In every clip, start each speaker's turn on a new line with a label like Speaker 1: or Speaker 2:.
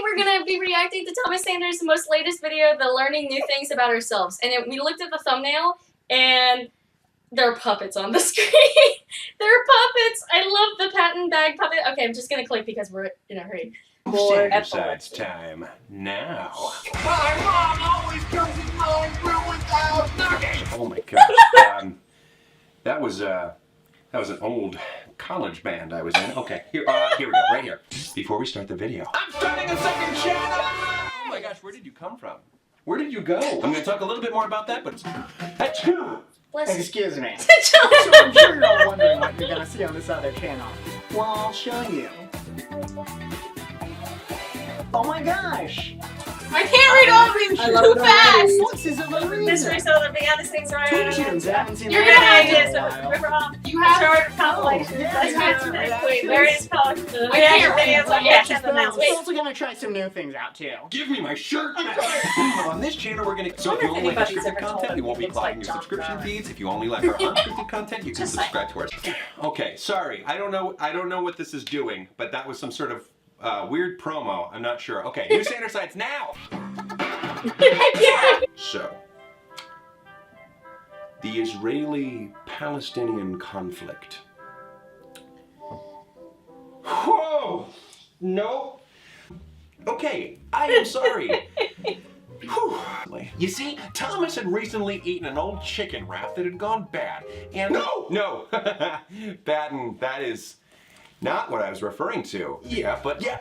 Speaker 1: we're gonna be reacting to Thomas Sanders' most latest video, the learning new things about ourselves. And we looked at the thumbnail, and there are puppets on the screen. There are puppets. I love the patent bag puppet. Okay, I'm just gonna click because we're in a hurry.
Speaker 2: Sanderside's time now.
Speaker 3: My mom always comes in going through without knocking.
Speaker 2: Oh my gosh. That was an old college band I was in. Okay, here we go, right here. Before we start the video.
Speaker 3: I'm starting a second channel.
Speaker 2: Oh my gosh, where did you come from? Where did you go? I'm gonna talk a little bit more about that, but that's you.
Speaker 4: Excuse me. So I'm sure you're all wondering what you're gonna see on this other channel. Well, I'll show you. Oh my gosh!
Speaker 1: I can't read all of these too fast.
Speaker 4: This is a
Speaker 1: Mystery so the behind things right.
Speaker 4: Haven't seen
Speaker 1: You're
Speaker 4: that
Speaker 1: gonna have
Speaker 4: in a
Speaker 1: to.
Speaker 4: while.
Speaker 1: Remember, you have short compilations. That's wait, various colors. Reaction videos on reaction announcements.
Speaker 4: We're also gonna try some new things out too.
Speaker 2: Give me my shirt back. On this channel, we're gonna. So if you only like scripted content, we won't be clogging your subscription feeds. If you only like our unscripted content, you can subscribe to ours. Okay, sorry, I don't know what this is doing, but that was some sort of weird promo. I'm not sure. Okay, new Sanders sites now. So, the Israeli-Palestinian conflict. Whoa! No. Okay, I am sorry. You see, Thomas had recently eaten an old chicken wrap that had gone bad, and no, that is not what I was referring to.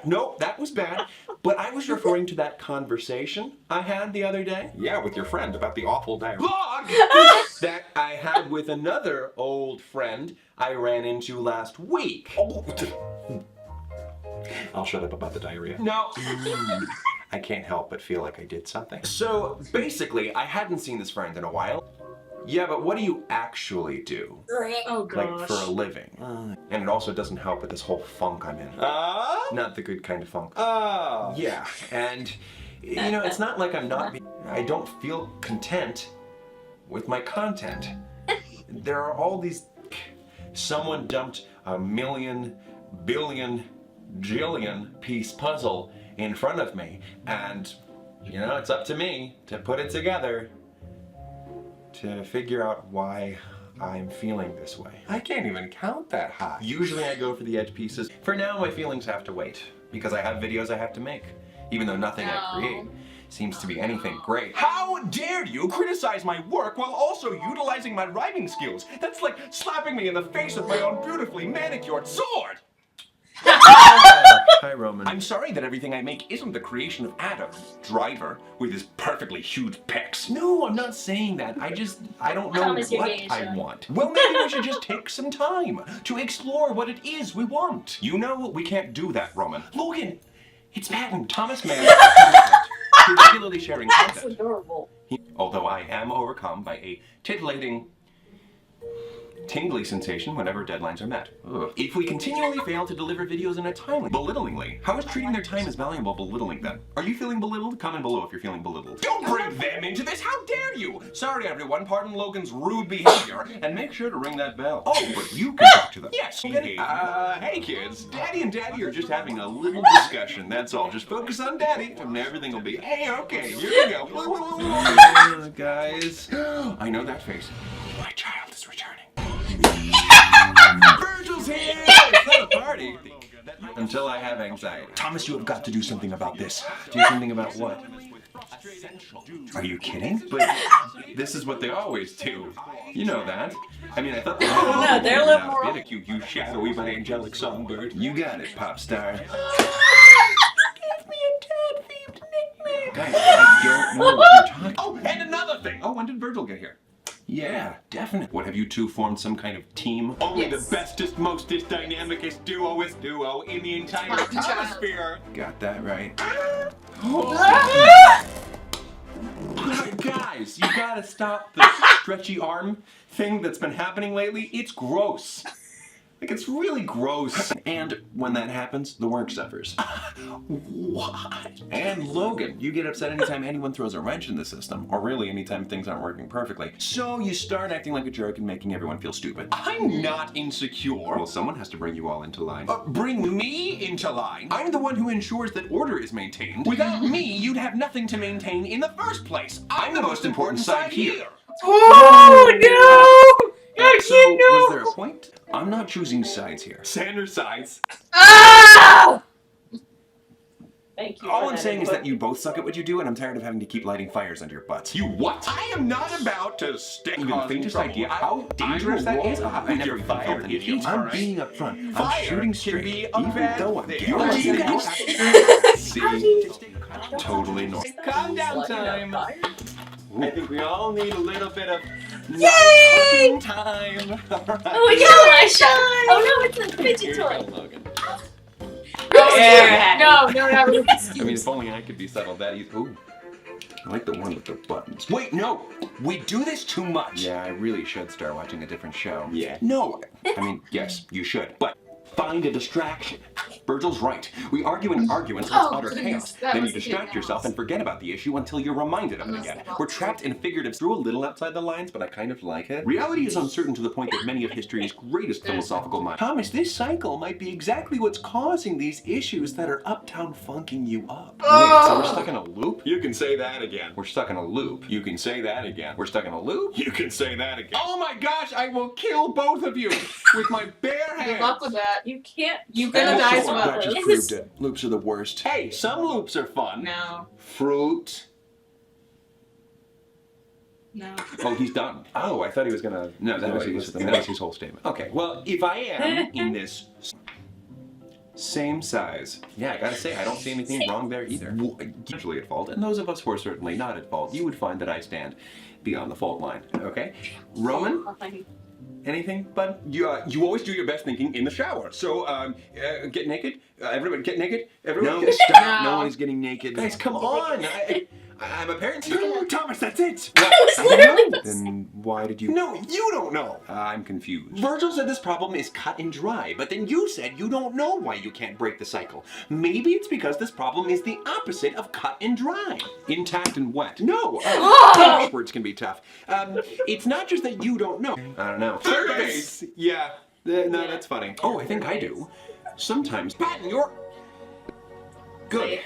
Speaker 2: No, that was bad. But I was referring to that conversation I had the other day. Yeah, with your friend about the awful dialogue that I had with another old friend I ran into last week. I'll shut up about the diarrhea. No. I can't help but feel like I did something. So basically, I hadn't seen this friend in a while. Yeah, but what do you actually do?
Speaker 1: Oh gosh.
Speaker 2: Like for a living. And it also doesn't help with this whole funk I'm in. Not the good kind of funk. Yeah, and you know, it's not like I don't feel content with my content. There are all these, someone dumped a million, billion, jillion piece puzzle in front of me, and you know, it's up to me to put it together to figure out why I'm feeling this way. I can't even count that high. Usually I go for the edge pieces. For now, my feelings have to wait because I have videos I have to make, even though nothing I create seems to be anything great. How dare you criticize my work while also utilizing my writing skills? That's like slapping me in the face with my own beautifully manicured sword! Hi, Roman. I'm sorry that everything I make isn't the creation of Adam, driver, with his perfectly huge pecs. No, I'm not saying that. I don't know what I want. Well, maybe we should just take some time to explore what it is we want. You know, we can't do that, Roman. Logan, it's patent. Thomas Mann particularly sharing content.
Speaker 1: That's adorable.
Speaker 2: Although I am overcome by a titillating, tingly sensation whenever deadlines are met. Ugh. If we continually fail to deliver videos in a timely, belittlingly, how is treating their time as valuable belittling them? Are you feeling belittled? Comment below if you're feeling belittled. Don't bring them into this! How dare you! Sorry everyone, pardon Logan's rude behavior, and make sure to ring that bell. Oh, but you can talk to them. Yes, hey kids, Daddy and Daddy are just having a little discussion, that's all. Just focus on Daddy, and everything will be okay, here we go. Guys, I know that face. My child is returning. Virgil's here! It's not a party. Until I have anxiety. Thomas, you have got to do something about this. Do something about what? Are you kidding? But this is what they always do. You know that. I mean, I thought they
Speaker 1: no, they're a little more.
Speaker 2: You shadowy but angelic songbird. You got it, pop star. Give me a dad-themed nickname. Guys, I don't know what you're talking. Oh, and another thing. Oh, when did Virgil get here? Yeah, definitely. What, have you two formed some kind of team? Only the bestest, mostest, dynamicest duo in the entire Thomosphere. Got that right. Guys, you gotta stop the stretchy arm thing that's been happening lately. It's gross. Like, it's really gross. And when that happens, the work suffers. What? And Logan, you get upset anytime anyone throws a wrench in the system, or really anytime things aren't working perfectly. So you start acting like a jerk and making everyone feel stupid. I'm not insecure. Well, someone has to bring you all into line. Bring me into line? I'm the one who ensures that order is maintained. Without me, you'd have nothing to maintain in the first place. I'm the most important side here.
Speaker 1: Oh no!
Speaker 2: So, was there a point? I'm not choosing sides here. Sanders sides.
Speaker 1: Ah! Thank you.
Speaker 2: All I'm saying is that you both suck at what you do, and I'm tired of having to keep lighting fires under your butts. You what? I am not about to stick even the faintest idea how dangerous that is. I never even felt an issue. I'm being upfront. I'm shooting straight, even though I'm guilty. See? Totally normal.
Speaker 3: Calm down time. I think we all need a little bit of
Speaker 1: Yay!
Speaker 3: time. Right.
Speaker 1: Oh, we got a nice shot. Oh no, it's a fidget toy.
Speaker 3: Logan.
Speaker 1: No, not really.
Speaker 2: I mean, if only I could be settled that easy. Ooh. I like the one with the buttons. Wait, no! We do this too much! Yeah, I really should start watching a different show. Yeah. No! I mean, yes, you should, but find a distraction. Virgil's right. We argue in arguments with utter chaos. Then you distract yourself and forget about the issue until you're reminded of it again. We're trapped in figurative, through a little outside the lines, but I kind of like it. Reality is uncertain to the point that many of history's greatest philosophical minds. Thomas, this cycle might be exactly what's causing these issues that are uptown funking you up. Wait, so we're stuck in a loop? You can say that again. We're stuck in a loop. You can say that again. We're stuck in a loop? You can say that again. Oh my gosh, I will kill both of you with my bare hands.
Speaker 5: Good luck with that.
Speaker 1: You can't.
Speaker 5: You're gonna die some
Speaker 2: That just
Speaker 5: of
Speaker 2: proved it. Loops are the worst. Hey, some loops are fun.
Speaker 5: No.
Speaker 2: Fruit.
Speaker 5: No.
Speaker 2: Oh, he's done. Oh, I thought he was gonna. No, that was his whole statement. Okay, well, if I am in this same size, yeah, I gotta say, I don't see anything wrong there either. Usually at fault, and those of us who are certainly not at fault, you would find that I stand beyond the fault line. Okay, Roman. Anything, bud? You always do your best thinking in the shower. So, get naked. Everybody get naked. Everyone. No, stop. No one is getting naked. Guys, come on. I'm a parent. No, Thomas, that's it.
Speaker 1: was literally the
Speaker 2: Then why did you? No, you don't know. I'm confused. Virgil said this problem is cut and dry, but then you said you don't know why you can't break the cycle. Maybe it's because this problem is the opposite of cut and dry. Intact and wet. No. Words can be tough. It's not just that you don't know. I don't know. Third base. Yeah. No, that's funny. Oh, I think I do. Sometimes. Patton, you're good.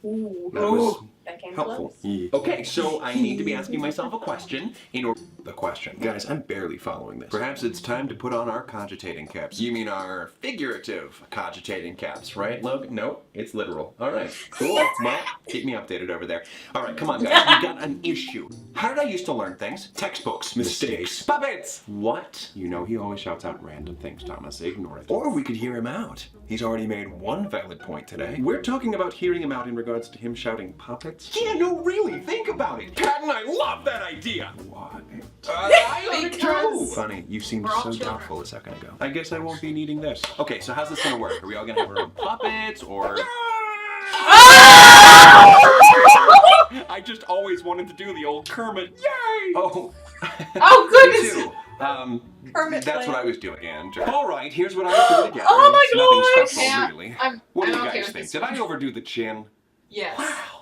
Speaker 1: Ooh.
Speaker 2: That was
Speaker 1: That came
Speaker 2: helpful.
Speaker 1: close.
Speaker 2: Yeah. Okay, so I need to be asking myself a question in order. The question. Guys, I'm barely following this. Perhaps it's time to put on our cogitating caps. You mean our figurative cogitating caps, right, Logan? No, it's literal. All right, cool. Well, keep me updated over there. All right, come on, guys. We got an issue. How did I used to learn things? Textbooks. Mistakes. Puppets. What? You know he always shouts out random things, Thomas. Ignore it. Or we could hear him out. He's already made one valid point today. We're talking about hearing him out in regards to him shouting puppets. Yeah, no, really, think about it. Patton, I love that idea. Why? I love it too. Funny, you seemed so doubtful a second ago. I guess I won't be needing this. Okay, so how's this gonna work? Are we all gonna have our own puppets, or? I just always wanted to do the old Kermit. Yay! Oh.
Speaker 5: Oh goodness!
Speaker 2: Me too.
Speaker 5: Kermit
Speaker 2: That's
Speaker 5: play.
Speaker 2: what I was doing, and all right, here's what I was doing again.
Speaker 5: Oh my
Speaker 2: It's
Speaker 5: gosh!
Speaker 2: nothing
Speaker 5: Yeah,
Speaker 2: special, really.
Speaker 5: I'm
Speaker 2: What do you
Speaker 5: okay
Speaker 2: guys
Speaker 5: with
Speaker 2: think?
Speaker 5: this
Speaker 2: Did I overdo the chin?
Speaker 5: Yes.
Speaker 2: Wow.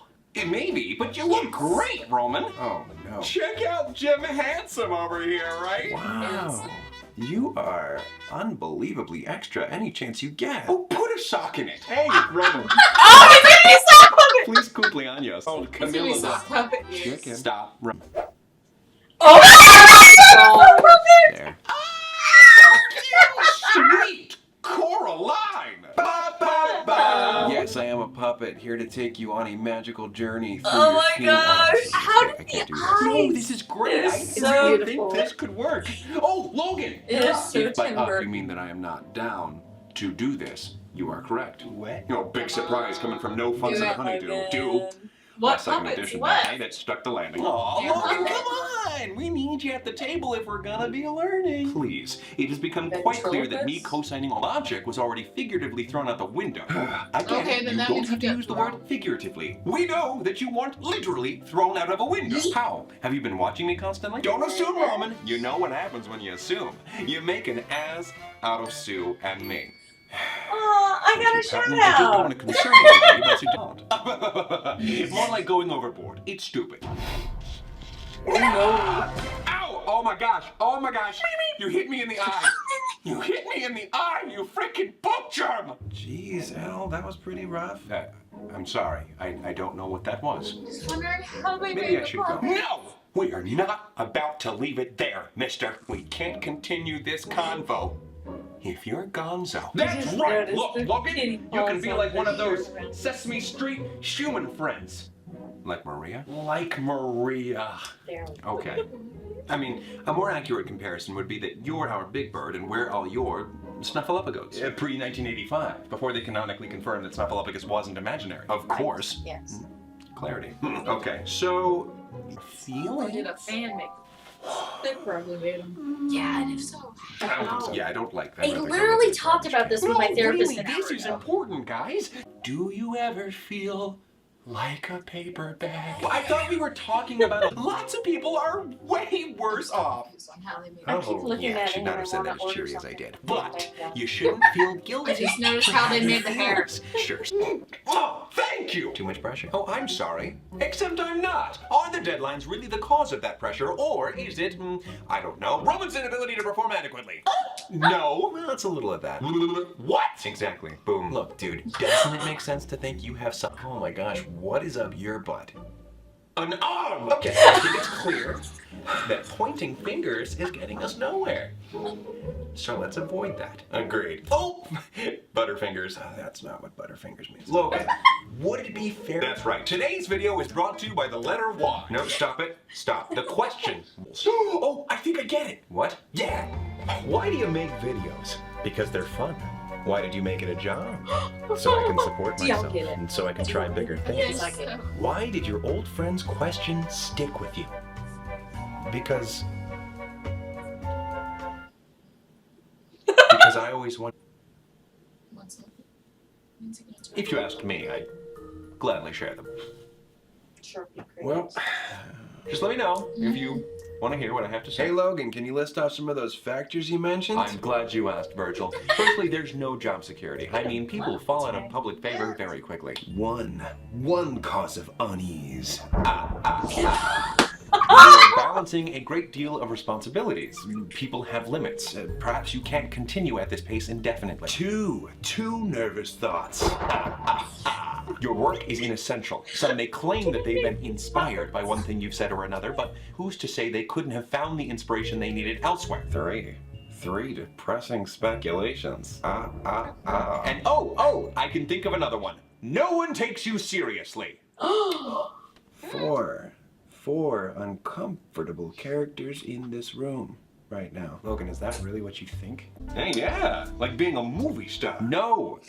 Speaker 2: Maybe, but you look great, Roman. Oh no. Check out Jim Handsome over here, right? Wow. You are unbelievably extra any chance you get. Oh, put a sock in it. Hey, Roman.
Speaker 5: Oh, he's giving me a sock puppet!
Speaker 2: Please cumpleaños. Oh,
Speaker 5: He's giving me a sock puppet.
Speaker 2: Chicken. Stop.
Speaker 5: Oh!
Speaker 2: There. Sweet Coraline. Ba, ba, ba. Yes, I am a puppet here to take you on a magical journey through
Speaker 1: Oh
Speaker 2: your
Speaker 1: my
Speaker 2: feet.
Speaker 1: gosh,
Speaker 5: how
Speaker 2: I
Speaker 5: did
Speaker 2: can't
Speaker 5: the
Speaker 2: do this. No,
Speaker 5: eyes-
Speaker 2: this is great. I
Speaker 1: It's so
Speaker 2: really
Speaker 1: beautiful.
Speaker 2: think this could work. Oh, Logan.
Speaker 1: It is so
Speaker 2: If by up
Speaker 1: timber.
Speaker 2: you mean that I am not down to do this, you are correct. What? No, big surprise coming from No Funs
Speaker 5: Do
Speaker 2: and
Speaker 5: it
Speaker 2: Honeydew.
Speaker 1: again.
Speaker 2: Do.
Speaker 5: What
Speaker 2: My second
Speaker 5: puppets?
Speaker 2: edition
Speaker 5: What?
Speaker 2: that stuck the landing. Oh,
Speaker 5: Dear
Speaker 2: Logan,
Speaker 5: puppets.
Speaker 2: come on!
Speaker 6: on! We need you at the table if we're gonna be learning. Please, it has become quite clear that me co-signing all object was already figuratively thrown out the window. Again,
Speaker 5: Okay, then
Speaker 6: you
Speaker 5: that
Speaker 6: don't
Speaker 5: means
Speaker 6: have to
Speaker 5: you
Speaker 6: use the
Speaker 5: get
Speaker 6: word figuratively. We know that you want literally thrown out of a window. How? Have you been watching me constantly? Don't assume, Roman. You know what happens when you assume. You make an ass out of Sue and me.
Speaker 7: I got a shout
Speaker 6: I just don't
Speaker 7: out.
Speaker 6: want to concern anybody by suggesting. More like going overboard. It's stupid.
Speaker 7: Oh no.
Speaker 6: Ow! Oh my gosh! Oh my gosh! You hit me in the eye! You hit me in the eye, you freaking book germ!
Speaker 2: Jeez, Al, that was pretty rough.
Speaker 6: I'm sorry. I don't know what that was.
Speaker 5: Just wondering how they
Speaker 6: Maybe
Speaker 5: made
Speaker 6: I
Speaker 5: the
Speaker 6: should go.
Speaker 5: puppet.
Speaker 6: No! We are not about to leave it there, mister. We can't continue this convo if you're gonzo. That's
Speaker 7: just
Speaker 6: right!
Speaker 7: noticed
Speaker 6: Look,
Speaker 7: the
Speaker 6: Logan,
Speaker 7: kitty
Speaker 6: you can
Speaker 7: paws
Speaker 6: be
Speaker 7: on
Speaker 6: like
Speaker 7: the
Speaker 6: one of those
Speaker 7: shirt around.
Speaker 6: Sesame Street human friends. Like Maria? Like Maria.
Speaker 7: There we go.
Speaker 6: Okay. I mean, a more accurate comparison would be that you're our big bird and we're all your snuffleupagoats. Pre-1985, before they canonically confirmed that Snuffleupagus wasn't imaginary. Of course.
Speaker 7: Yes.
Speaker 6: Clarity. Okay, so...
Speaker 5: Or
Speaker 6: Feeling?
Speaker 5: did a fan make them? They probably made them.
Speaker 1: Yeah, and if so,
Speaker 6: I don't think so. Yeah, I don't like that.
Speaker 1: I literally talked about this with my therapist
Speaker 6: Really,
Speaker 1: an hour
Speaker 6: this is
Speaker 1: ago.
Speaker 6: important, guys. Do you ever feel like a paper bag? I thought we were talking about lots of people are way worse off.
Speaker 5: On how they made
Speaker 7: I
Speaker 5: them.
Speaker 7: keep looking
Speaker 6: yeah,
Speaker 7: at
Speaker 6: should
Speaker 7: it
Speaker 6: not
Speaker 7: and
Speaker 6: have
Speaker 7: I
Speaker 6: said that
Speaker 7: wanna
Speaker 6: as cheery
Speaker 7: order
Speaker 6: as I
Speaker 7: something.
Speaker 6: did. But
Speaker 7: Yeah.
Speaker 6: you shouldn't feel guilty.
Speaker 5: I just noticed how they made the hair.
Speaker 6: Sure. Oh, thank you. Too much pressure. Oh, I'm sorry. Except I'm not. Are the deadlines really the cause of that pressure, or is it, I don't know, Roman's inability to perform adequately? No.
Speaker 2: Well, it's a little of that.
Speaker 6: What? Exactly. Boom.
Speaker 2: Look, dude, doesn't it make sense to think you have some... Oh my gosh, what is up your butt?
Speaker 6: An arm! Okay, I think it's clear that pointing fingers is getting us nowhere. So let's avoid that. Agreed. Oh! Butterfingers.
Speaker 2: That's not what Butterfingers means.
Speaker 6: Logan,
Speaker 2: Would it be fair...
Speaker 6: that's right. Today's video is brought to you by the letter Y. No, stop it. Stop. The question. Oh, I think I get it. What?
Speaker 2: Yeah. Why do you make videos? Because they're fun. Why did you make it a job? So I can support
Speaker 7: Yeah, I'll
Speaker 2: myself.
Speaker 7: get it.
Speaker 2: And so I can try bigger things.
Speaker 7: Like it.
Speaker 2: Why did your old friend's question stick with you? Because I always want...
Speaker 5: What's up? Means it gets
Speaker 6: If you asked me, I'd gladly share them.
Speaker 7: Sharpie
Speaker 2: Well,
Speaker 7: crayons.
Speaker 6: Just let me know if you want to hear what I have to say.
Speaker 2: hey Logan, can you list off some of those factors you mentioned?
Speaker 6: I'm glad you asked, Virgil. Firstly, there's no job security. I mean, people fall out of public favor very quickly.
Speaker 2: One cause of unease.
Speaker 6: You're balancing a great deal of responsibilities. People have limits. Perhaps you can't continue at this pace indefinitely.
Speaker 2: Two nervous thoughts.
Speaker 6: Your work is inessential. Some may claim that they've been inspired by one thing you've said or another, but who's to say they couldn't have found the inspiration they needed elsewhere?
Speaker 2: Three depressing speculations.
Speaker 6: And oh, I can think of another one. No one takes you seriously.
Speaker 2: Four uncomfortable characters in this room right now. Logan, is that really what you think?
Speaker 6: Hey, yeah, like being a movie star. No,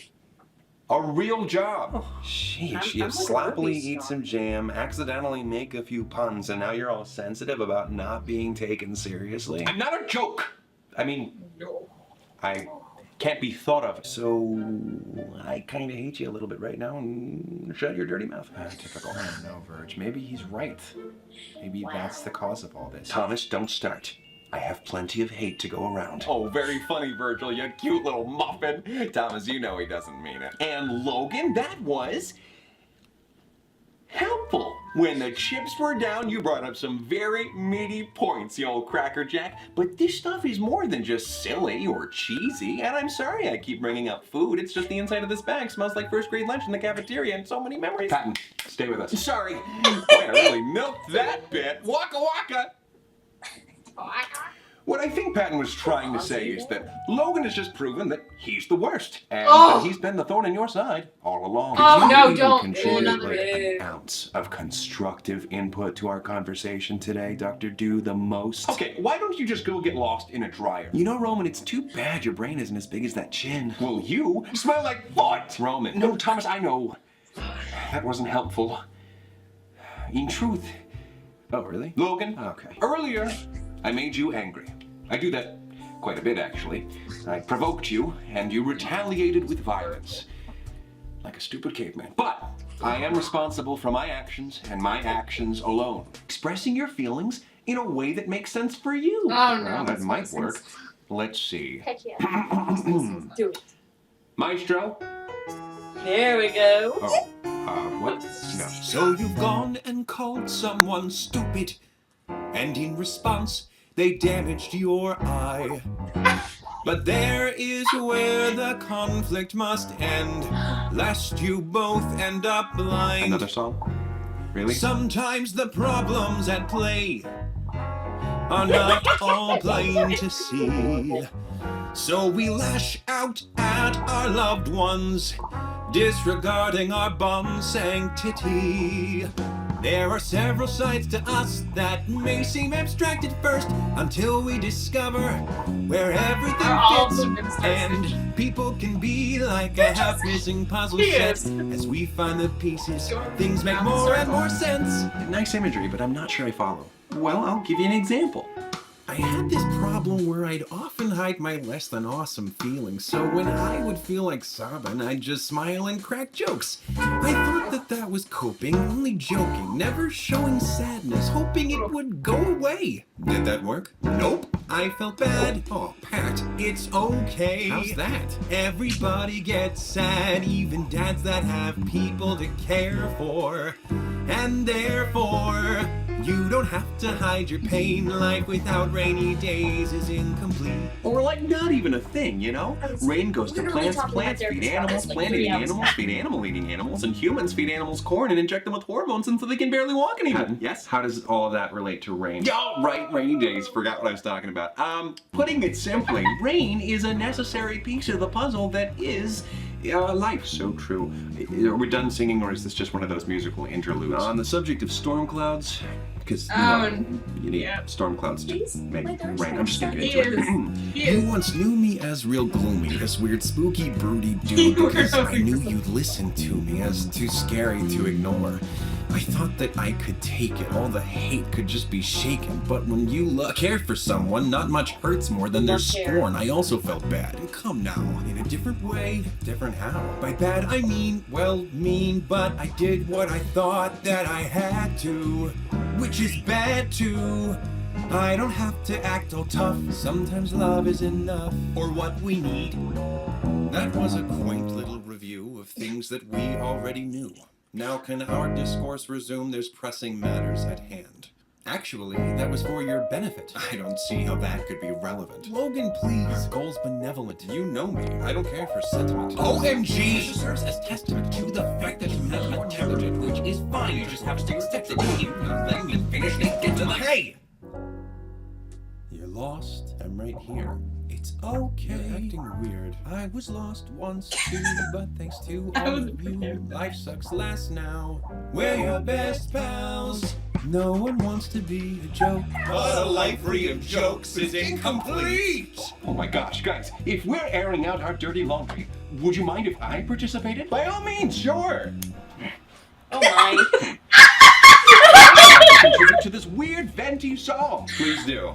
Speaker 6: a real job.
Speaker 2: Sheesh,
Speaker 7: I'm
Speaker 2: you
Speaker 7: a
Speaker 2: sloppily
Speaker 7: movie
Speaker 2: eat
Speaker 7: star.
Speaker 2: some jam, accidentally make a few puns, and now you're all sensitive about not being taken seriously.
Speaker 6: I'm not a joke. I mean,
Speaker 5: No.
Speaker 6: I can't be thought of.
Speaker 2: So, I kind of hate you a little bit right now, and shut your dirty mouth. Typical. I don't know, Verge. Maybe he's right. Maybe that's the cause of all this.
Speaker 6: Thomas, don't start.
Speaker 2: I have plenty of hate to go around.
Speaker 6: Oh, very funny, Virgil, you cute little muffin. Thomas, you know he doesn't mean it. And Logan, that was helpful. When the chips were down, you brought up some very meaty points, you old crackerjack. But this stuff is more than just silly or cheesy. And I'm sorry I keep bringing up food. It's just the inside of this bag smells like first grade lunch in the cafeteria and so many memories. Patton, stay with us. Sorry. Boy, I really milked that bit. Waka waka. What I think Patton was trying to say is that Logan has just proven that he's the worst, and that he's been the thorn in your side all along.
Speaker 5: Oh,
Speaker 2: Did you
Speaker 5: no,
Speaker 2: even
Speaker 5: don't.
Speaker 2: contribute
Speaker 5: Another
Speaker 2: like
Speaker 7: bit.
Speaker 2: an ounce of constructive input to our conversation today, Dr. Do the most?
Speaker 6: Okay, why don't you just go get lost in a dryer?
Speaker 2: You know, Roman, it's too bad your brain isn't as big as that chin.
Speaker 6: Well, you smell like foot! Roman. No, Thomas, I know. That wasn't helpful. In truth,
Speaker 2: Oh, really?
Speaker 6: Logan,
Speaker 2: Okay.
Speaker 6: earlier I made you angry. I do that quite a bit, actually. I provoked you, and you retaliated with violence. Like a stupid caveman. But I am responsible for my actions, and my actions alone. Expressing your feelings in a way that makes sense for you.
Speaker 1: Oh, no.
Speaker 6: Well, that might work. Let's see.
Speaker 7: Heck yeah. Do it.
Speaker 6: Maestro?
Speaker 7: There we go.
Speaker 6: Oh, what? No.
Speaker 3: So you've gone and called someone stupid, and in response, they damaged your eye. But there is where the conflict must end, lest you both end up blind.
Speaker 6: Another song? Really?
Speaker 3: Sometimes the problems at play are not all plain to see. So we lash out at our loved ones, disregarding our bond sanctity. There are several sides to us that may seem abstract at first, until we discover where everything
Speaker 1: all
Speaker 3: fits,
Speaker 1: abstract.
Speaker 3: and people can be like a half-missing puzzle set. As we find the pieces, things make more and more sense.
Speaker 2: Nice imagery, but I'm not sure I follow. Well, I'll give you an example.
Speaker 3: I had this problem where I'd often hide my less than awesome feelings, so when I would feel like sobbing, I'd just smile and crack jokes. I thought that was coping, only joking, never showing sadness, hoping it would go away. Did that work? Nope. I felt bad. Oh, Pat, it's okay. How's that? Everybody gets sad, even dads that have people to care for. And therefore, you don't have to hide your pain. Life without rainy days is incomplete.
Speaker 6: Or like not even a thing, you know? Rain goes to
Speaker 7: Literally
Speaker 6: plants,
Speaker 7: talking about
Speaker 6: plants
Speaker 7: their
Speaker 6: feed
Speaker 7: response
Speaker 6: animals,
Speaker 7: like
Speaker 6: plant
Speaker 7: 3
Speaker 6: eating
Speaker 7: hours
Speaker 6: animals feed animal eating animals, and humans feed animals corn and inject them with hormones until they can barely walk anymore. Yes?
Speaker 2: How does all of that relate to rain?
Speaker 6: Oh, right, rainy days. Forgot what I was talking about. Putting it simply, rain is a necessary piece of the puzzle that is life.
Speaker 2: So true. Are we done singing, or is this just one of those musical interludes? On the subject of storm clouds, because you need storm clouds to make rain. I'm just gonna get into it.
Speaker 3: You once knew me as real gloomy, this weird, spooky, broody dude, because I knew you'd listen to me as too scary to ignore. I thought that I could take it, all the hate could just be shaken, but when you care for someone, not much hurts more than their scorn. I also felt bad. And come now, in a different way, different how? By bad I mean, well, mean, but I did what I thought that I had to, which is bad too. I don't have to act all tough, sometimes love is enough, or what we need. That was a quaint little review of things that we already knew. Now can our discourse resume? There's pressing matters at hand. Actually, that was for your benefit. I don't see how that could be relevant. Logan, please. Goal's benevolent. You know me. I don't care for sentiment. OMG! This serves as testament to the fact that you have an intelligent, which is fine. You just have to accept it. Let me finish and get to the... Hey! You're lost. I'm right here. It's okay. You're acting weird. I was lost once too, but thanks to all of you, life sucks less now. We're your best pals. No one wants to be a joke, but a life free of jokes is incomplete.
Speaker 6: Oh my gosh, guys, if we're airing out our dirty laundry, would you mind if I participated? By all means, sure.
Speaker 7: Oh my.
Speaker 6: Contribute to this weird venti song.
Speaker 2: Please do.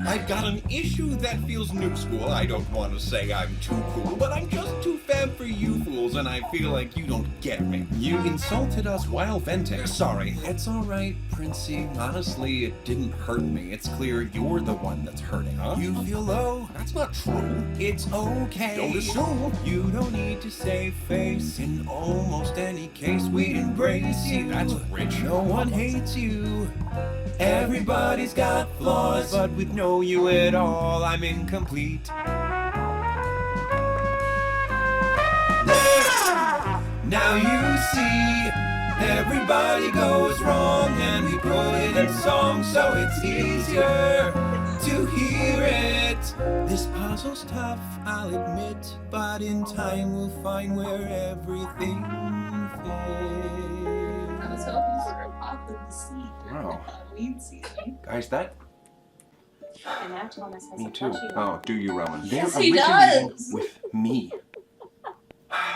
Speaker 3: I've got an issue that feels new school. I don't want to say I'm too cool, but I'm just too fab for you fools, and I feel like you don't get me. You insulted us while venting. Sorry. It's alright, Princey. Honestly, it didn't hurt me. It's clear you're the one that's hurting. Huh? You feel low? That's not true. It's okay. Don't assume. You don't need to save face. In almost any case, we'd embrace you. That's rich. No one hates you. Everybody's got flaws, but with no you at all, I'm incomplete. Now you see, everybody goes wrong, and we put it in song, so it's easier to hear it. This puzzle's tough, I'll admit, but in time we'll find where everything fits.
Speaker 5: I was hoping for a pop in the seed during
Speaker 2: Wow.
Speaker 5: the Halloween season.
Speaker 2: Guys, that...
Speaker 7: And now Thomas has
Speaker 2: Me
Speaker 7: a
Speaker 2: too.
Speaker 7: plushie.
Speaker 2: Oh, do you, Roman?
Speaker 5: Yes,
Speaker 2: They're
Speaker 5: he
Speaker 2: originating
Speaker 5: does.
Speaker 2: with me.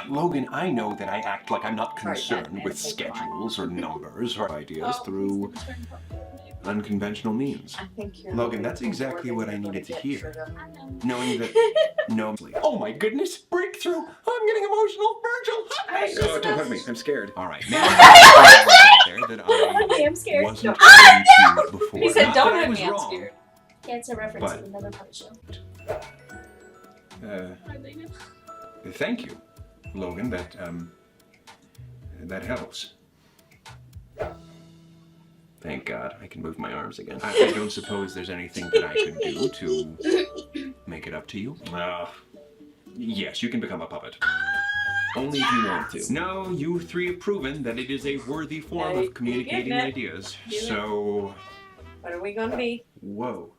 Speaker 2: Logan, I know that I act like I'm not concerned with schedules or numbers or ideas through unconventional means.
Speaker 7: I think you're
Speaker 2: Logan, that's exactly what I needed to hear. Knowing that
Speaker 6: Oh my goodness, breakthrough! I'm getting emotional. Virgil, hug me!
Speaker 2: Oh, don't hug me. I'm scared. All right. Maybe there that
Speaker 1: Okay, I'm scared.
Speaker 2: wasn't ready to before.
Speaker 7: He said,
Speaker 2: Not
Speaker 7: "Don't
Speaker 2: that I
Speaker 7: hug
Speaker 2: was
Speaker 7: me, I'm
Speaker 2: wrong,
Speaker 7: scared."
Speaker 1: Yeah, it's a reference
Speaker 2: But-
Speaker 1: to another puppet show.
Speaker 2: Thank you, Logan. That helps. Thank God I can move my arms again. I don't suppose there's anything that I could do to make it up to you. Yes, you can become a puppet. Only if you want to. No, you three have proven that it is a worthy form
Speaker 7: Hey,
Speaker 2: of communicating
Speaker 7: you get it.
Speaker 2: ideas.
Speaker 7: You get it.
Speaker 2: So,
Speaker 7: What are we gonna be?
Speaker 2: whoa.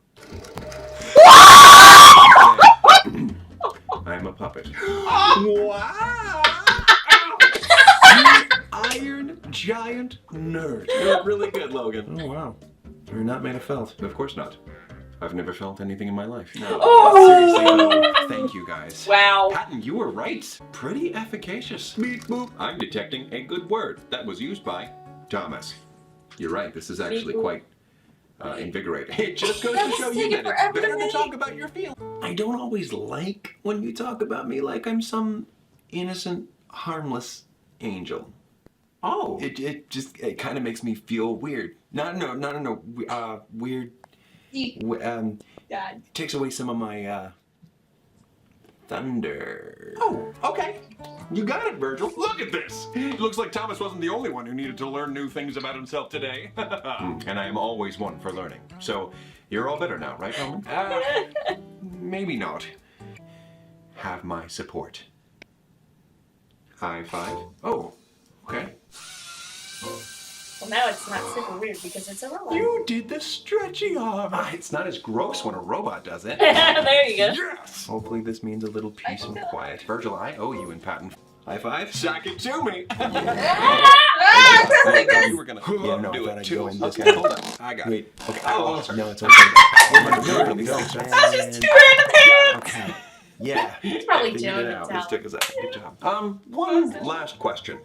Speaker 2: I'm a puppet.
Speaker 6: Wow!
Speaker 2: You iron giant nerd. You're really good, Logan. Oh, wow. You're not made of felt. Of course not. I've never felt anything in my life. No. Seriously, though, thank you guys.
Speaker 7: Wow.
Speaker 2: Patton, you were right. Pretty efficacious.
Speaker 6: Beep boop. I'm detecting a good word that was used by
Speaker 2: Thomas, you're right. This is actually
Speaker 7: boop.
Speaker 2: quite invigorating.
Speaker 6: It just goes
Speaker 7: That
Speaker 6: to
Speaker 7: was
Speaker 6: show you
Speaker 7: taking
Speaker 6: that it's
Speaker 7: forever to
Speaker 6: better to
Speaker 7: make.
Speaker 6: talk about your feelings.
Speaker 2: I don't always like when you talk about me like I'm some innocent, harmless angel.
Speaker 6: Oh.
Speaker 2: It kind of makes me feel weird. No. Weird.
Speaker 1: God.
Speaker 2: Takes away some of my thunder.
Speaker 6: Oh, okay. You got it, Virgil. Look at this. Looks like Thomas wasn't the only one who needed to learn new things about himself today.
Speaker 2: And I am always one for learning. So you're all better now, right, Roman? Maybe not. Have my support. High five. Oh, okay.
Speaker 1: Well, now it's not super weird because it's a robot.
Speaker 6: You did the stretchy arm.
Speaker 2: It's not as gross when a robot does it.
Speaker 1: There you go.
Speaker 6: Yes.
Speaker 2: Hopefully this means a little peace and quiet. Virgil, I owe you in Patton. High five.
Speaker 6: Sack it to me.
Speaker 1: Ah,
Speaker 6: I thought you were gonna
Speaker 2: Yeah, no,
Speaker 6: do
Speaker 2: I thought
Speaker 6: it
Speaker 2: I'd
Speaker 6: too.
Speaker 2: go in this
Speaker 6: Okay,
Speaker 2: way.
Speaker 6: hold on. I got it.
Speaker 2: Wait, okay.
Speaker 6: Oh,
Speaker 2: No, it's okay.
Speaker 1: That was just two random hands.
Speaker 2: Okay. Yeah.
Speaker 1: It's probably
Speaker 2: Figured
Speaker 1: Joan
Speaker 2: it
Speaker 1: and
Speaker 2: out.
Speaker 1: Tal.
Speaker 2: This took us out. Good job. One last question.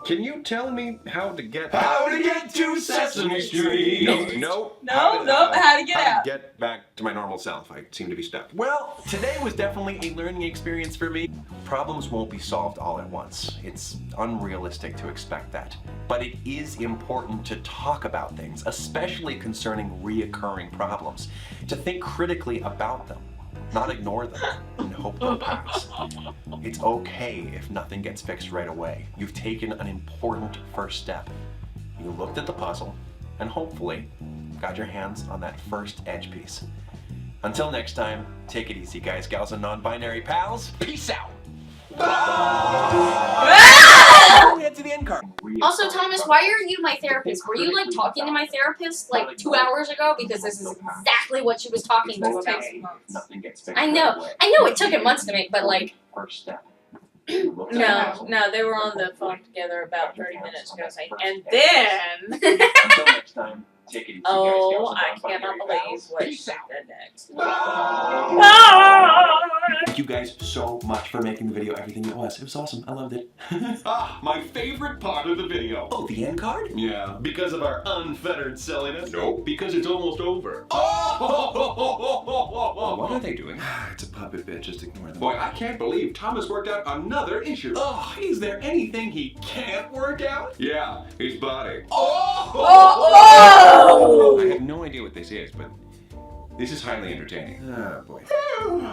Speaker 2: Can you tell me how to get
Speaker 6: to Sesame Street?
Speaker 2: No.
Speaker 7: No, how to get out.
Speaker 2: Get back to my normal self. I seem to be stuck. Well, today was definitely a learning experience for me. Problems won't be solved all at once. It's unrealistic to expect that. But it is important to talk about things, especially concerning reoccurring problems. To think critically about them, not ignore them and hope they'll pass. It's okay if nothing gets fixed right away. You've taken an important first step. You looked at the puzzle and hopefully got your hands on that first edge piece. Until next time, take it easy, guys, gals, and non-binary pals. Peace out. Head to the end card.
Speaker 1: Also, Thomas, why are you my therapist? Were you like talking to my therapist like 2 hours ago? Because this is exactly what she was talking to about.
Speaker 2: Nothing gets fixed.
Speaker 1: I know it took it months to make, but like,
Speaker 2: First step.
Speaker 7: No, they were on the phone together about 30 minutes ago saying, and then,
Speaker 2: Until next time, take it easy, guys,
Speaker 7: oh,
Speaker 2: gals, and
Speaker 7: I
Speaker 2: non-binary
Speaker 7: cannot believe
Speaker 2: pals.
Speaker 7: what she
Speaker 2: Peace out.
Speaker 7: did next.
Speaker 2: Thank you guys so much for making the video everything it was. It was awesome. I loved it.
Speaker 6: My favorite part of the video.
Speaker 2: Oh, the end card?
Speaker 6: Yeah, because of our unfettered silliness. Nope, because it's almost over.
Speaker 2: What are they doing? It's a puppet bit. Just ignore them.
Speaker 6: Boy, I can't believe Thomas worked out another issue. Oh, is there anything he can't work out? Yeah, his body.
Speaker 2: I have no idea what this is, but this is highly entertaining. Oh, boy.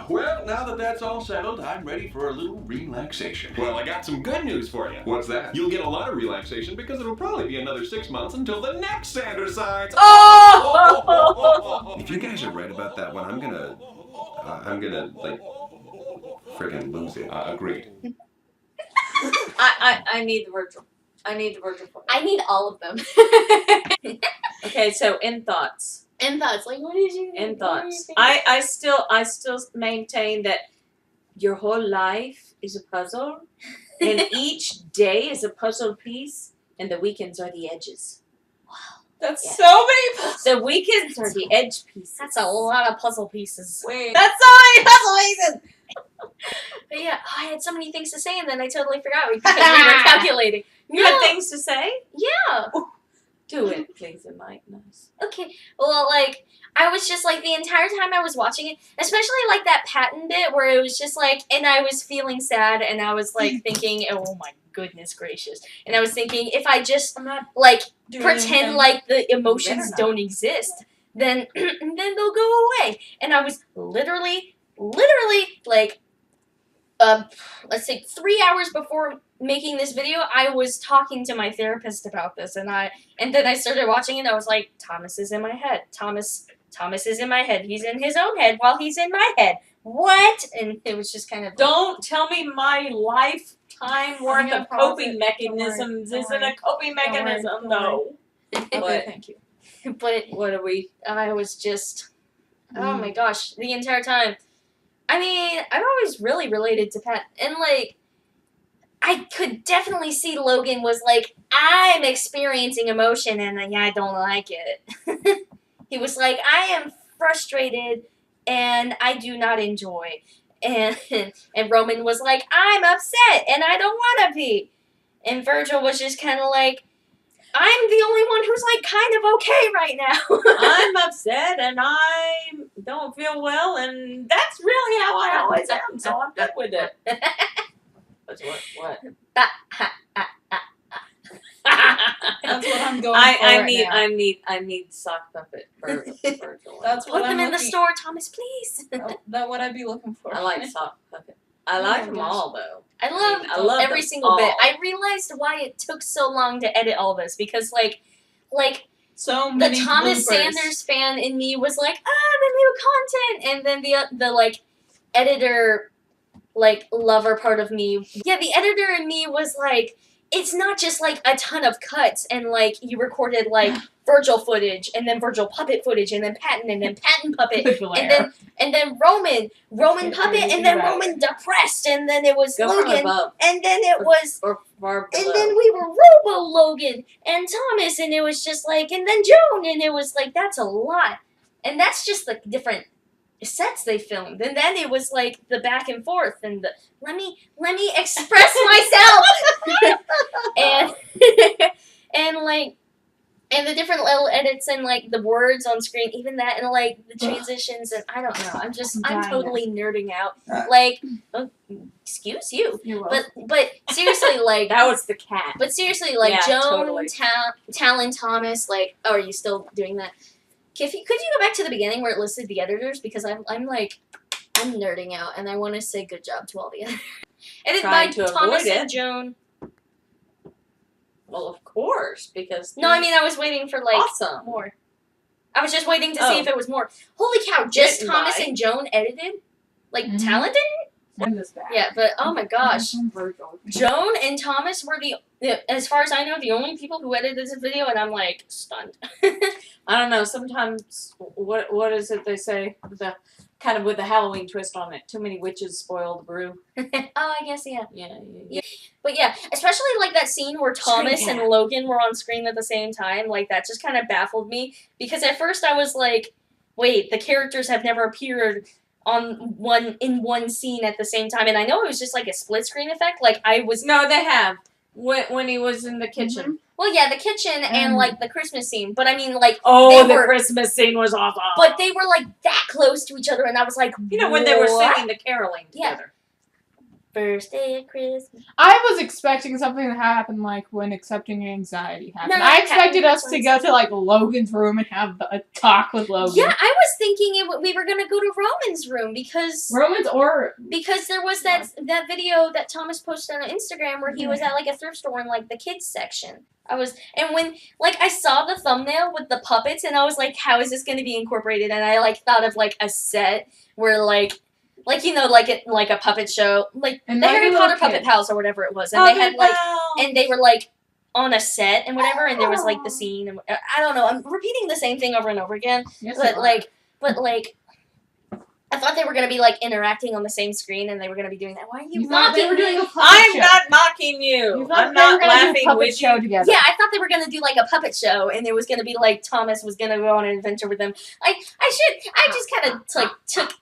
Speaker 6: Well, now that that's all settled, I'm ready for a little relaxation. Well, I got some good news for you. What's that? You'll get a lot of relaxation because it'll probably be another 6 months until the next Santa signs.
Speaker 2: If you guys are right about that one, I'm gonna like, friggin' lose it.
Speaker 6: Agreed.
Speaker 7: I need the Virgil. I need the Virgil.
Speaker 1: I need all of them.
Speaker 7: Okay, so in thoughts.
Speaker 1: In thoughts, like, what did you?
Speaker 7: In
Speaker 1: what do you
Speaker 7: thoughts.
Speaker 1: think?
Speaker 7: I still maintain that your whole life is a puzzle, and each day is a puzzle piece, and the weekends are the edges.
Speaker 5: That's
Speaker 1: Yeah.
Speaker 5: so many puzzles.
Speaker 7: The weekends are the edge pieces.
Speaker 1: That's a lot of puzzle pieces.
Speaker 7: Wait.
Speaker 5: That's so many puzzle pieces.
Speaker 1: But yeah, I had so many things to say, and then I totally forgot because we were calculating.
Speaker 7: You had things to say?
Speaker 1: Yeah.
Speaker 7: Do it, please. It might nice.
Speaker 1: Okay. Well, like, I was just like the entire time I was watching it, especially like that patent bit where it was just like, and I was feeling sad, and I was like thinking, oh my goodness gracious, and I was thinking if I just like pretend like the emotions don't exist, then they'll go away. And I was literally like, let's say 3 hours before making this video, I was talking to my therapist about this, and then I started watching it. And I was like, Thomas is in my head. Thomas is in my head. He's in his own head while he's in my head. What? And it was just kind of.
Speaker 7: Don't tell me my lifetime worth of coping mechanisms isn't a coping mechanism, though.
Speaker 5: Okay, thank you.
Speaker 1: But
Speaker 7: What are we?
Speaker 1: I was just, oh my gosh, the entire time. I mean, I've always really related to Pat, and like, I could definitely see Logan was like, I'm experiencing emotion, and I don't like it. He was like, I am frustrated, and I do not enjoy. And Roman was like, I'm upset, and I don't want to be. And Virgil was just kind of like, I'm the only one who's like kind of okay right now.
Speaker 7: I'm upset and I don't feel well, and that's really how I always am, so I'm good with it. What?
Speaker 5: That's what I'm going for
Speaker 7: I
Speaker 5: now.
Speaker 7: I need sock puppet Virgil.
Speaker 5: That's what
Speaker 1: Put them
Speaker 5: I'm
Speaker 1: in the
Speaker 5: looking-
Speaker 1: store, Thomas, please.
Speaker 5: That what I'd be looking for.
Speaker 7: I like sock puppet. I like them all though.
Speaker 1: I love every
Speaker 7: them
Speaker 1: single bit.
Speaker 7: all.
Speaker 1: I realized why it took so long to edit all this because like
Speaker 5: So
Speaker 1: the
Speaker 5: many
Speaker 1: Thomas
Speaker 5: bloopers.
Speaker 1: Sanders fan in me was like, the new content, and then the like editor like lover part of me. Yeah, the editor in me was like, it's not just like a ton of cuts and like you recorded like Virgil footage and then Virgil puppet footage and then Patton puppet and then Roman puppet and then Roman depressed and then it was
Speaker 7: Go from
Speaker 1: Logan
Speaker 7: above.
Speaker 1: and then it was
Speaker 7: Or far below.
Speaker 1: and then we were Robo Logan and Thomas and it was just like and then Joan and it was like that's a lot and that's just the different sets they filmed and then it was like the back and forth and the let me express myself and and the different little edits and like the words on screen even that and like the transitions and I don't know I'm totally nerding out like excuse you
Speaker 5: You're welcome.
Speaker 1: but seriously like
Speaker 7: That was the cat.
Speaker 1: but seriously like
Speaker 7: Yeah,
Speaker 1: Joan
Speaker 7: totally.
Speaker 1: Talon Thomas like oh are you still doing that could you go back to the beginning where it listed the editors because I'm nerding out and I want to say good job to all the editors. Edited by
Speaker 7: Trying to
Speaker 1: Thomas
Speaker 7: avoid
Speaker 1: and
Speaker 7: it.
Speaker 1: Joan.
Speaker 7: Well, of course, because
Speaker 1: No, I mean I was waiting for like
Speaker 7: awesome.
Speaker 1: more. I was just waiting to see
Speaker 7: Oh.
Speaker 1: if it was more. Holy cow! Just
Speaker 7: Written
Speaker 1: Thomas
Speaker 7: by-
Speaker 1: and Joan edited, like
Speaker 5: Mhm.
Speaker 1: talented.
Speaker 5: Send this back.
Speaker 1: Yeah, but oh my gosh,
Speaker 5: Virgil.
Speaker 1: Joan and Thomas were as far as I know, the only people who edited this video, and I'm like stunned.
Speaker 7: I don't know. Sometimes, what is it they say? The kind of with a Halloween twist on it. Too many witches spoil the brew.
Speaker 1: Oh, I guess yeah.
Speaker 7: Yeah.
Speaker 1: But yeah, especially like that scene where Thomas
Speaker 7: Screen
Speaker 1: and Logan were on screen at the same time, like that just kind of baffled me because at first I was like, wait, the characters have never appeared in one scene at the same time, and I know it was just like a split screen effect. Like I was
Speaker 7: No, they have. When he was in the kitchen.
Speaker 1: well, yeah, the kitchen and like the Christmas scene, but I mean like
Speaker 7: Oh,
Speaker 1: they
Speaker 7: the
Speaker 1: were-
Speaker 7: Christmas scene was awesome.
Speaker 1: but they were like that close to each other, and I was like,
Speaker 7: you know when they were
Speaker 1: what?
Speaker 7: singing the caroling
Speaker 1: Yeah.
Speaker 7: together.
Speaker 1: First day of Christmas.
Speaker 5: I was expecting something to happen like when Accepting Anxiety happened.
Speaker 1: No,
Speaker 5: I
Speaker 1: that
Speaker 5: expected
Speaker 1: happened
Speaker 5: us to go to like Logan's room and have a talk with Logan.
Speaker 1: Yeah, I was thinking we were gonna go to Roman's room because
Speaker 5: Romans or
Speaker 1: there was that video that Thomas posted on Instagram where he was at like a thrift store in like the kids section. And when like I saw the thumbnail with the puppets and I was like, how is this going to be incorporated? And I like thought of like a set where like you know like a puppet show like
Speaker 5: And
Speaker 1: the
Speaker 5: like
Speaker 1: Harry
Speaker 5: a little
Speaker 1: Potter Puppet
Speaker 5: kid.
Speaker 1: Pals or whatever it was, and they had like and they were like on a set and whatever, and there was like the scene and I don't know. I'm repeating the same thing over and over again.
Speaker 5: Yes,
Speaker 1: But
Speaker 5: you are.
Speaker 1: like, I thought they were gonna be like interacting on the same screen, and they were gonna be doing that. Why are you
Speaker 5: You thought they
Speaker 1: mocking
Speaker 5: were doing
Speaker 1: me?
Speaker 5: a puppet
Speaker 7: I'm
Speaker 5: show.
Speaker 7: not mocking
Speaker 5: You
Speaker 7: you.
Speaker 5: thought
Speaker 7: I'm
Speaker 5: they were
Speaker 7: not
Speaker 5: gonna do a
Speaker 7: laughing
Speaker 5: puppet
Speaker 7: with
Speaker 5: show
Speaker 7: you.
Speaker 5: together.
Speaker 1: Yeah, I thought they were gonna do like a puppet show, and it was gonna be like Thomas was gonna go on an adventure with them. Like I just kind of like took.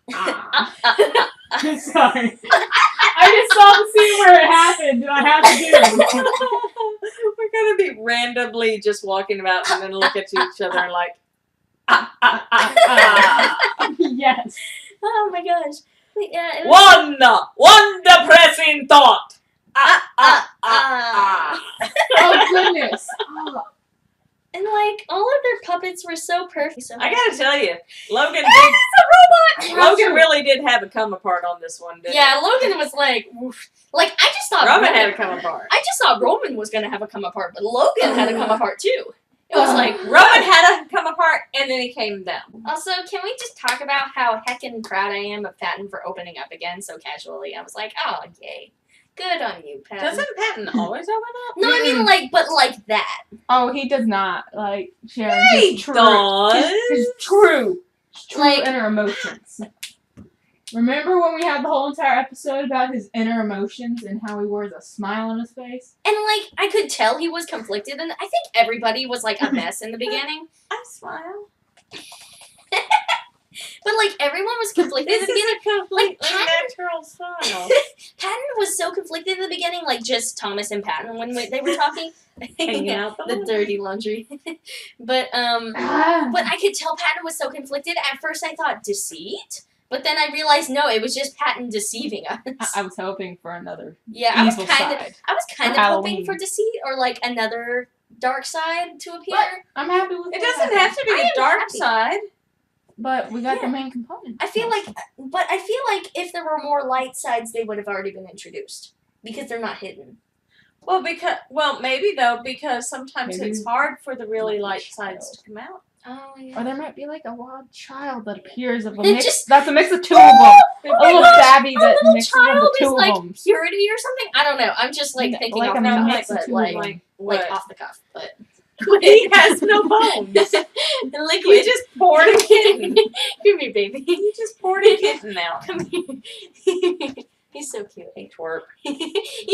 Speaker 8: Sorry. I just saw the scene where it happened, and I have to do it.
Speaker 7: We're gonna be randomly just walking about and then look at each other and like,
Speaker 8: Yes.
Speaker 1: Oh my gosh. Yeah, it was
Speaker 7: one depressing thought.
Speaker 8: Oh goodness. Oh.
Speaker 1: And like all of their puppets were so perfect. So
Speaker 7: I gotta tell you, Logan
Speaker 1: it's a robot.
Speaker 7: Logan really did have a come apart on this one, didn't
Speaker 1: Yeah, Logan was like, oof. Like I just thought
Speaker 7: Roman had a come apart.
Speaker 1: I just thought Roman was gonna have a come apart, but Logan had a come apart too. It was like
Speaker 7: Roman had a come apart and then he came down.
Speaker 1: Also, can we just talk about how heckin' proud I am of Patton for opening up again so casually? I was like, oh yay. Good on you, Patton.
Speaker 7: Doesn't Patton always open up?
Speaker 1: No, I mean like, but like that.
Speaker 8: Oh, he does not like sharing
Speaker 7: Yeah, he
Speaker 8: his true,
Speaker 7: does.
Speaker 8: his true
Speaker 1: Like-
Speaker 8: inner emotions. Remember when we had the whole entire episode about his inner emotions and how he wears a smile on his face?
Speaker 1: And like, I could tell he was conflicted, and I think everybody was like a mess in the beginning.
Speaker 7: I smile.
Speaker 1: But like, everyone was conflicted in
Speaker 7: This
Speaker 1: the
Speaker 7: is
Speaker 1: beginning.
Speaker 7: a completely
Speaker 1: Patton-
Speaker 7: natural smile.
Speaker 1: Patton was so conflicted in the beginning, like just Thomas and Patton when they were talking.
Speaker 7: Hanging out
Speaker 1: The dirty laundry. But I could tell Patton was so conflicted. At first I thought deceit, but then I realized no, it was just Patton deceiving us.
Speaker 8: I was hoping for another
Speaker 1: Yeah, I was
Speaker 8: evil
Speaker 1: kind of
Speaker 8: side.
Speaker 1: hoping
Speaker 8: Halloween.
Speaker 1: for deceit or like another dark side to appear.
Speaker 8: But I'm happy with
Speaker 7: It
Speaker 8: what
Speaker 7: doesn't have to be
Speaker 1: I
Speaker 7: a
Speaker 1: am
Speaker 7: dark
Speaker 1: happy.
Speaker 7: side.
Speaker 8: But we got
Speaker 1: Yeah.
Speaker 8: the main component.
Speaker 1: I feel like if there were more light sides, they would have already been introduced because they're not hidden.
Speaker 7: Well, maybe though, because sometimes
Speaker 8: Maybe
Speaker 7: it's hard for the really
Speaker 8: like a
Speaker 7: light sides
Speaker 8: child.
Speaker 7: to come out.
Speaker 1: Oh
Speaker 8: Or there might be like a wild child that appears of a
Speaker 1: It
Speaker 8: mix.
Speaker 1: just-
Speaker 8: That's a mix of two of them. A little babby
Speaker 1: A
Speaker 8: that
Speaker 1: little
Speaker 8: mixes of the
Speaker 1: child
Speaker 8: two
Speaker 1: is
Speaker 8: of
Speaker 1: like
Speaker 8: them.
Speaker 1: purity or something. I don't know. I'm just like thinking
Speaker 8: Like
Speaker 1: off
Speaker 8: a
Speaker 1: the cuff,
Speaker 8: mix of
Speaker 1: but
Speaker 8: two
Speaker 1: like
Speaker 8: of them.
Speaker 7: What?
Speaker 1: off the cuff, but
Speaker 7: He has no bones.
Speaker 1: liquid.
Speaker 7: You just poured a kitten.
Speaker 1: Come here, baby.
Speaker 7: You just poured a kitten out.
Speaker 1: Come here. He's so cute. Hey, twerp. He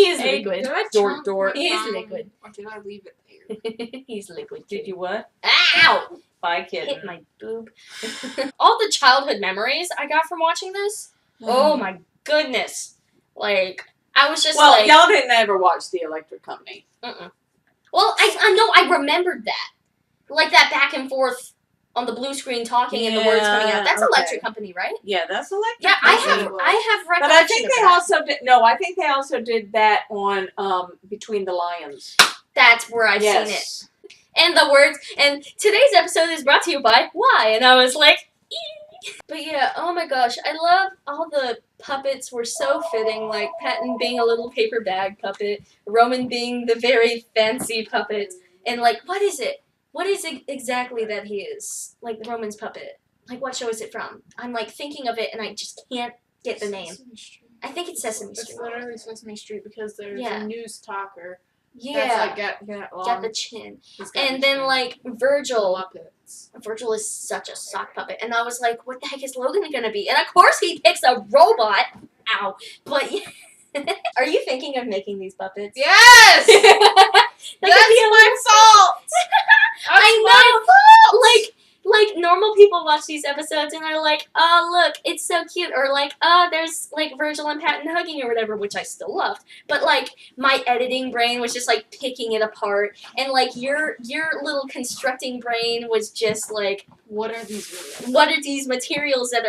Speaker 1: is
Speaker 7: Hey,
Speaker 1: liquid.
Speaker 5: Did I
Speaker 7: Dork,
Speaker 5: trump
Speaker 7: dork.
Speaker 5: my
Speaker 1: He is
Speaker 5: phone,
Speaker 1: liquid.
Speaker 5: Or did I leave it there?
Speaker 1: He's liquid.
Speaker 7: Did you what?
Speaker 1: Ow!
Speaker 7: Bye, kitten.
Speaker 1: Hit my boob. All the childhood memories I got from watching this. Oh my goodness! Like I was just
Speaker 7: Well,
Speaker 1: like,
Speaker 7: y'all didn't ever watch The Electric Company.
Speaker 1: well, I know I remembered that, like that back and forth on the blue screen talking and the words coming out. That's
Speaker 7: Yeah, okay.
Speaker 1: Electric Company, right?
Speaker 7: Yeah, that's Electric
Speaker 1: Yeah,
Speaker 7: Company.
Speaker 1: I have recollection
Speaker 7: But I think
Speaker 1: of
Speaker 7: they
Speaker 1: that.
Speaker 7: also did. No, I think they also did that on Between the Lions.
Speaker 1: That's where I've seen it. And the words. And today's episode is brought to you by Why, and I was like, "Ee." But yeah, oh my gosh, I love all the puppets were so fitting. Like Patton being a little paper bag puppet, Roman being the very fancy puppet, and like, what is it? What is it exactly that he is? Like Roman's puppet. Like, what show is it from? I'm like thinking of it, and I just can't get the name.
Speaker 5: Sesame Street.
Speaker 1: I think it's Sesame
Speaker 5: It's
Speaker 1: Street.
Speaker 5: literally Sesame Street because there's
Speaker 1: Yeah.
Speaker 5: a news talker
Speaker 1: Yeah,
Speaker 5: that's like
Speaker 1: got the chin.
Speaker 5: he's got
Speaker 1: And
Speaker 5: the
Speaker 1: then
Speaker 5: chin.
Speaker 1: like Virgil.
Speaker 5: Muppets.
Speaker 1: Virgil is such a sock puppet. And I was like, what the heck is Logan gonna be? And of course he picks a robot. Ow. But are you thinking of making these puppets?
Speaker 5: Yes!
Speaker 1: That could be a
Speaker 5: my fault!
Speaker 1: I know! Like normal people watch these episodes and are like, oh look, it's so cute, or like, oh there's like Virgil and Patton hugging or whatever, which I still loved. But like my editing brain was just like picking it apart, and like your little constructing brain was just like,
Speaker 5: What are these videos?
Speaker 1: what are these materials that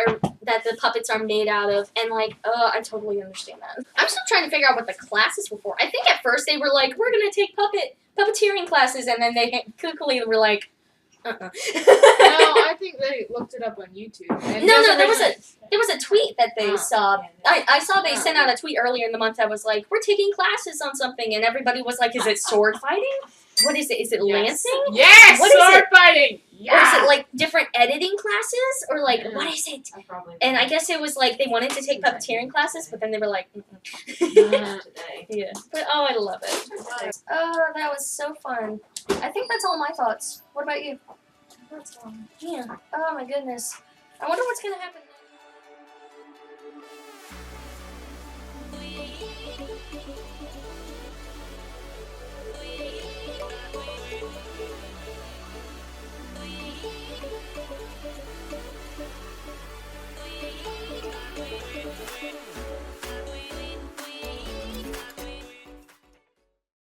Speaker 1: the puppets are made out of? And like, oh, I totally understand that. I'm still trying to figure out what the classes were for. I think at first they were like, we're gonna take puppeteering classes, and then they quickly were like,
Speaker 5: No, I think they looked it up on YouTube. And
Speaker 1: No,
Speaker 5: doesn't
Speaker 1: there
Speaker 5: make
Speaker 1: was a-
Speaker 5: sense.
Speaker 1: there was a tweet that they
Speaker 5: Oh.
Speaker 1: saw. I saw they sent out a tweet earlier in the month that was like, we're taking classes on something, and everybody was like, is it sword fighting? What is it? Is it
Speaker 5: Yes.
Speaker 1: lancing?
Speaker 5: Yes!
Speaker 1: What is
Speaker 5: sword
Speaker 1: it?
Speaker 5: fighting!
Speaker 1: Or is
Speaker 5: Yeah!
Speaker 1: it like different editing classes? Or like,
Speaker 5: Yeah.
Speaker 1: what is it?
Speaker 7: I probably
Speaker 1: And I guess it was like they wanted to take puppeteering classes, but then they were like,
Speaker 7: today.
Speaker 1: yeah. But oh, I love it. Oh, that was so fun. I think that's all my thoughts. What about you? Yeah. Oh my goodness. I wonder what's gonna happen next.